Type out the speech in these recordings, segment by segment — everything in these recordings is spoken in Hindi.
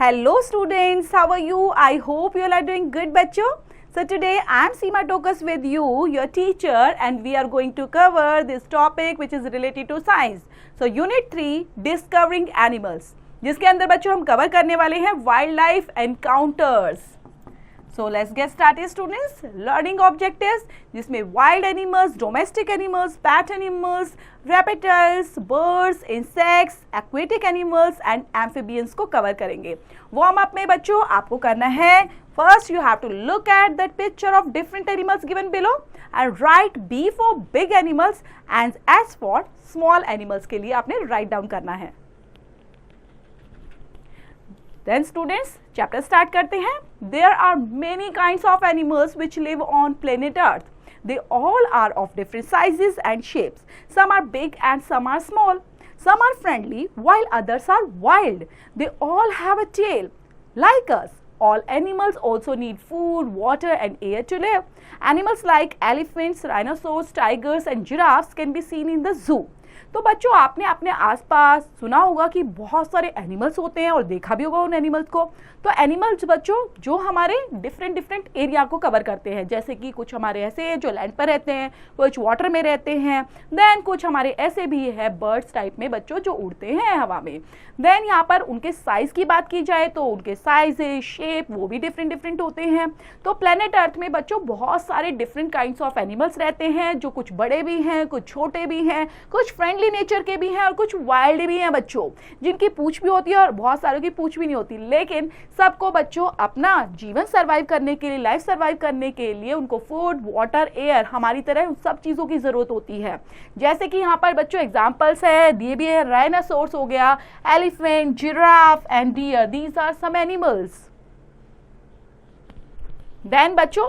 Hello students, how are you? I hope you all are doing good बच्चों. So today I am Seema Tokas with you, your teacher, and we are going to cover this topic which is related to science. So unit 3 discovering animals, जिसके अंदर बच्चों हम कवर करने वाले हैं wild life encounters. So let's get started students. Learning objectives जिसमें wild animals, domestic animals, pet animals, reptiles, birds, insects, aquatic animals and amphibians को कवर करेंगे. वार्म अप में बच्चों आपको करना है, first you have to look at the picture of different animals given below and write B for big animals and S for small animals के लिए आपने write down करना है. Then students, chapter start करते हैं. There are many kinds of animals which live on planet Earth. They all are of different sizes and shapes. Some are big and some are small. Some are friendly while others are wild. They all have a tail. Like us, all animals also need food, water and air to live. Animals like elephants, rhinoceros, tigers and giraffes can be seen in the zoo. तो बच्चों आपने अपने आसपास सुना होगा कि बहुत सारे एनिमल्स होते हैं और देखा भी होगा उन एनिमल्स को. तो एनिमल्स बच्चों जो हमारे डिफरेंट एरिया को कवर करते हैं, जैसे कि कुछ हमारे ऐसे हैं जो लैंड पर रहते हैं, कुछ वाटर में रहते हैं, देन कुछ हमारे ऐसे भी है बर्ड्स टाइप में बच्चों जो उड़ते हैं हवा में. देन यहाँ पर उनके साइज की बात की जाए तो उनके साइज शेप वो भी डिफरेंट होते हैं. तो प्लेनेट अर्थ में बच्चों बहुत सारे डिफरेंट काइंड्स ऑफ एनिमल्स रहते हैं, जो कुछ बड़े भी हैं, कुछ छोटे भी हैं, कुछ फ्रेंडली नेचर के भी हैं और कुछ वाइल्ड भी हैं बच्चों, जिनकी पूंछ भी होती है और बहुत सारों की पूंछ भी नहीं होती. लेकिन सबको बच्चों अपना जीवन सर्वाइव करने के लिए, लाइफ सर्वाइव करने के लिए उनको फूड, वाटर, एयर हमारी तरह उन सब चीजों की जरूरत होती है. जैसे कि यहाँ पर बच्चों एग्जांपल्स है दिए भी है. राइनोसोर्स हो गया, elephant, giraffe and deer, these are some animals. Then बच्चों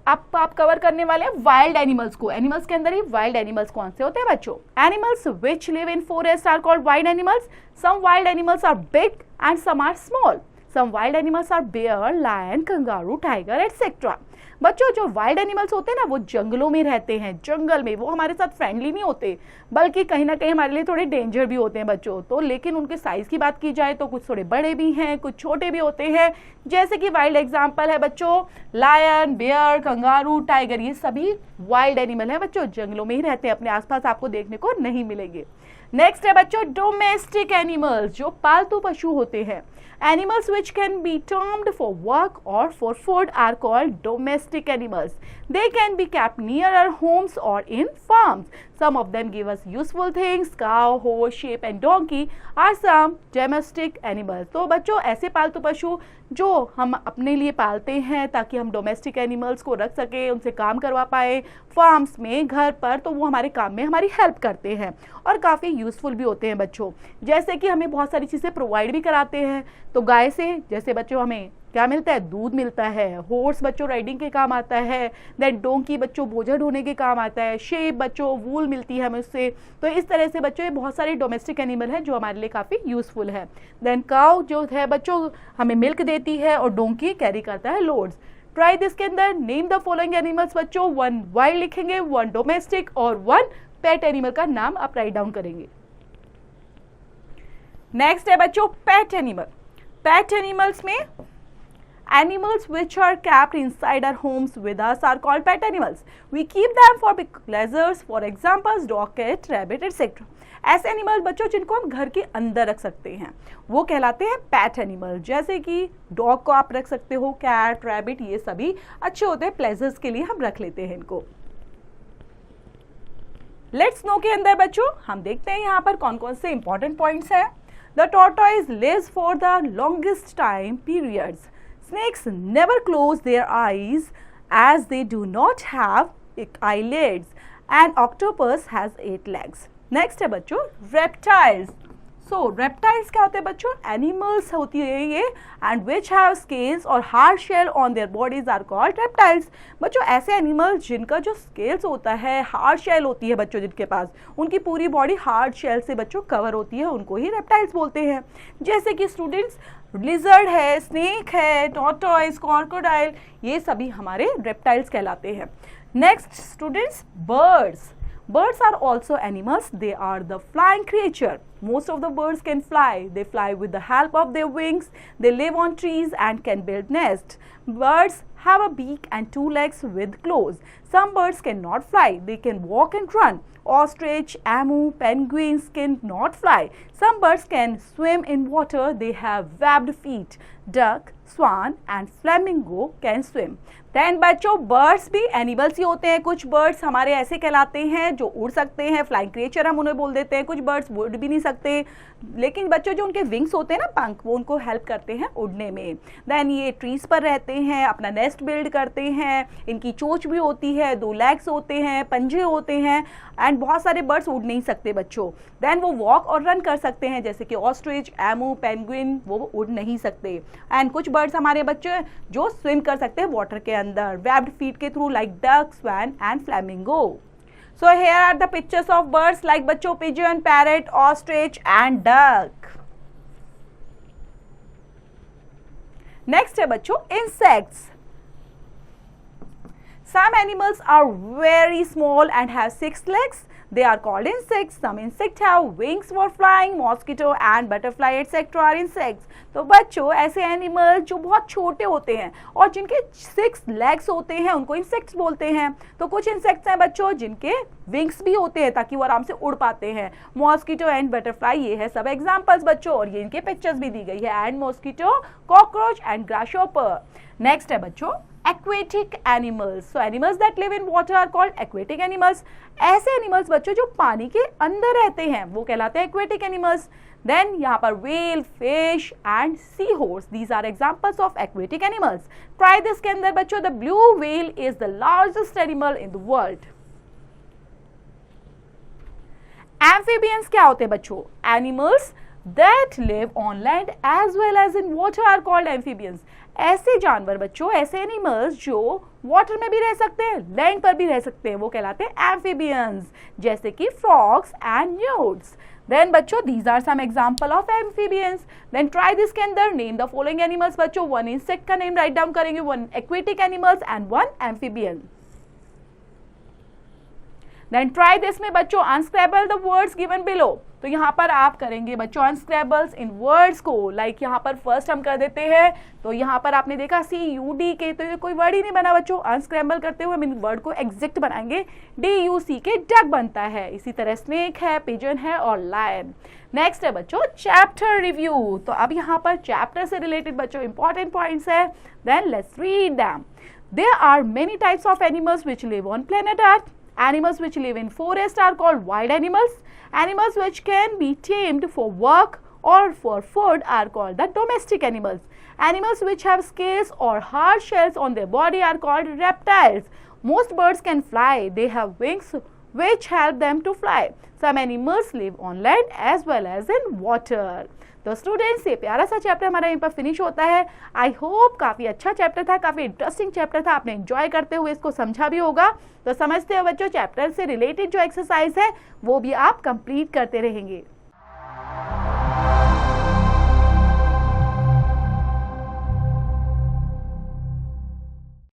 आप कवर करने वाले हैं वाइल्ड एनिमल्स को. एनिमल्स के अंदर ही वाइल्ड एनिमल्स कौन से होते हैं बच्चों? Animals which live in forest are called wild animals. Some wild animals are big and some are small. Some wild animals are bear, lion, kangaroo, tiger etcetera. बच्चों जो वाइल्ड एनिमल्स होते हैं ना वो जंगलों में रहते हैं. जंगल में वो हमारे साथ फ्रेंडली नहीं होते, बल्कि कहीं ना कहीं हमारे लिए थोड़े डेंजर भी होते हैं बच्चों. तो लेकिन उनके साइज की बात की जाए तो कुछ थोड़े बड़े भी हैं, कुछ छोटे भी होते हैं. जैसे कि वाइल्ड एग्जांपल है बच्चों लायन, बेयर, कंगारू, टाइगर, ये सभी वाइल्ड एनिमल है बच्चों, जंगलों में ही रहते हैं, अपने आसपास आपको देखने को नहीं मिलेंगे. नेक्स्ट है बच्चों डोमेस्टिक एनिमल्स, जो पालतू पशु होते हैं. Animals which can be termed for work or for food are called domestic animals. They can be kept near our homes or in farms. Some of them give us useful things. Cow, horse, sheep and donkey are some domestic animals. तो बच्चों ऐसे पालतू पशु जो हम अपने लिए पालते हैं ताकि हम डोमेस्टिक एनिमल्स को रख सके, उनसे काम करवा पाए फार्म्स में, घर पर, तो वो हमारे काम में हमारी हेल्प करते हैं और काफ़ी यूज़फुल भी होते हैं बच्चों. जैसे कि हमें बहुत सारी चीज़ें प्रोवाइड भी कराते हैं. तो गाय से जैसे बच्चों हमें क्या मिलता है? दूध मिलता है. हॉर्स बच्चों राइडिंग के काम आता है. देन डोंकी बच्चों बोझा ढोने के काम आता है. शेप बच्चों वूल मिलती है हमें उससे. तो इस तरह से बच्चों ये बहुत सारे डोमेस्टिक एनिमल है जो हमारे लिए काफ़ी यूज़फुल है. देन काउ जो है बच्चों हमें मिल्क देती है और डोंकी कैरी करता है लोड्स. ट्राई दिस के अंदर नेम द फॉलोइंग एनिमल्स बच्चों. 1 वाइल्ड लिखेंगे, 1 डोमेस्टिक और 1 पेट एनिमल का नाम आप राइट डाउन करेंगे. नेक्स्ट है बच्चों पेट एनिमल. पेट एनिमल्स में animals which are kept inside our homes with us are called pet animals. We keep them for pleasures, for example dog, cat, rabbit etc. ऐसे एनिमल बच्चों जिनको हम घर के अंदर रख सकते हैं वो कहलाते हैं पेट एनिमल. जैसे कि डॉग को आप रख सकते हो, कैट, रैबिट, ये सभी अच्छे होते हैं, प्लेजर्स के लिए हम रख लेते हैं इनको. लेट्स नो के अंदर बच्चों हम देखते हैं यहाँ पर कौन कौन से इंपॉर्टेंट पॉइंट्स हैं. The tortoise lives for the longest time periods. Snakes never close their eyes as they do not have eyelids. And octopus has 8 legs. Next है बच्चों reptiles. So reptiles क्या होते हैं बच्चों? Animals होती है ये and which have scales और hard shell on their bodies are called reptiles. बच्चों ऐसे animals जिनका जो scales होता है, hard shell होती है बच्चों जिनके पास, उनकी पूरी body hard shell से बच्चों cover होती है, उनको ही reptiles बोलते हैं. जैसे कि students लिजर्ड है, स्नेक है, टॉर्टोइज, क्रोकोडाइल, ये सभी हमारे रेप्टाइल्स कहलाते हैं. Next students birds. Birds are also animals. They are the flying creature. Most of the birds can fly. They fly with the help of their wings. They live on trees and can build nests. Birds have a beak and 2 legs with claws. Some birds cannot fly. They can walk and run. Ostrich, emu, penguins cannot fly. Some birds can swim in water. They have webbed feet. Duck, swan and flamingo can swim. Then बच्चों बर्ड्स भी एनिमल्स ही होते हैं. कुछ बर्ड्स हमारे ऐसे कहलाते हैं जो उड़ सकते हैं, फ्लाइंग क्रिएचर हम उन्हें बोल देते हैं. कुछ बर्ड्स उड़ भी नहीं सकते, लेकिन बच्चों जो उनके विंग्स होते हैं ना, पंख, वो उनको हेल्प करते हैं उड़ने में. देन ये ट्रीज पर रहते हैं, अपना नेस्ट बिल्ड करते हैं. इनकी चोंच भी होती है, 2 लेग्स होते हैं, पंजे होते हैं. एंड बहुत सारे बर्ड्स उड़ नहीं सकते बच्चों. देन वो वॉक और रन कर सकते हैं, जैसे कि ऑस्ट्रिच, एमू, पेंगुइन, वो उड़ नहीं सकते. एंड कुछ बर्ड्स हमारे बच्चे जो स्विम कर सकते हैं वाटर के अंदर वेब्ड फीट के through, like duck, swan and flamingo. So here are the pictures of birds like बच्चों pigeon, parrot, ostrich and duck. Next है बच्चों insects. Some animals are very small and have 6 legs. They are called insects. Some insects have wings for flying. Mosquito and butterfly etc. are insects. तो बच्चों ऐसे एनिमल जो बहुत छोटे होते हैं और जिनके 6 लेग्स होते हैं उनको इंसेक्ट्स बोलते हैं. तो कुछ इंसेक्ट्स हैं बच्चों जिनके विंग्स भी होते हैं ताकि वो आराम से उड़ पाते हैं. मॉस्किटो एंड बटरफ्लाई, ये है सब एग्जांपल्स बच्चों, और ये इनके पिक्चर्स भी दी गई है. And mosquito, cockroach and grasshopper. Next है बच्चों aquatic animals. So animals that live in water are called aquatic animals. ऐसे एनिमल्स बच्चों जो पानी के अंदर रहते हैं वो कहलाते हैं aquatic animals. Then यहाँ पर whale, fish and seahorse. These are examples of aquatic animals. Try this के अंदर बच्चों the blue whale is the largest animal in the world. Amphibians क्या होते हैं बच्चों? Animals that live on land as well as in water are called amphibians. ऐसे जानवर बच्चों, ऐसे एनिमल्स जो वाटर में भी रह सकते हैं, लैंड पर भी रह सकते हैं, वो कहलाते हैं एम्फीबियंस, जैसे कि फ्रॉग्स एंड न्यूड्स. देन बच्चों these are some example of amphibians. Then try this के अंदर नेम द फॉलोइंग एनिमल्स बच्चों. 1 इंसेक्ट का नेम राइट डाउन करेंगे, 1 aquatic animals and 1 amphibian. Then try this में बच्चों unscramble the words given below. तो यहाँ पर आप करेंगे बच्चों अनस्क्रैबल्स इन वर्ड्स को. लाइक यहाँ पर फर्स्ट हम कर देते हैं, तो यहाँ पर आपने देखा CUDK, तो ये कोई वर्ड ही नहीं बना बच्चों. अनस्क्रैम्बल करते हुए हम इन वर्ड को एग्जैक्ट बनाएंगे. DUCK डक बनता है. इसी तरह स्नेक है, पिजन है और लायन. नेक्स्ट है बच्चों चैप्टर रिव्यू. तो अब यहाँ पर चैप्टर से रिलेटेड बच्चों इंपॉर्टेंट पॉइंट्स है. Then let's read them. There are many types of animals which live on planet earth. Animals which live in forest are called wild animals. Animals which can be tamed for work or for food are called the domestic animals. Animals which have scales or hard shells on their body are called reptiles. Most birds can fly. They have wings which help them to fly. Some animals live on land as well as in water. तो स्टूडेंट्स ये प्यारा सा चैप्टर हमारा यहीं पर फिनिश होता है. आई होप काफ़ी अच्छा चैप्टर था, काफ़ी इंटरेस्टिंग चैप्टर था. आपने एंजॉय करते हुए इसको समझा भी होगा. तो समझते हो बच्चों चैप्टर से रिलेटेड जो एक्सरसाइज है वो भी आप कंप्लीट करते रहेंगे.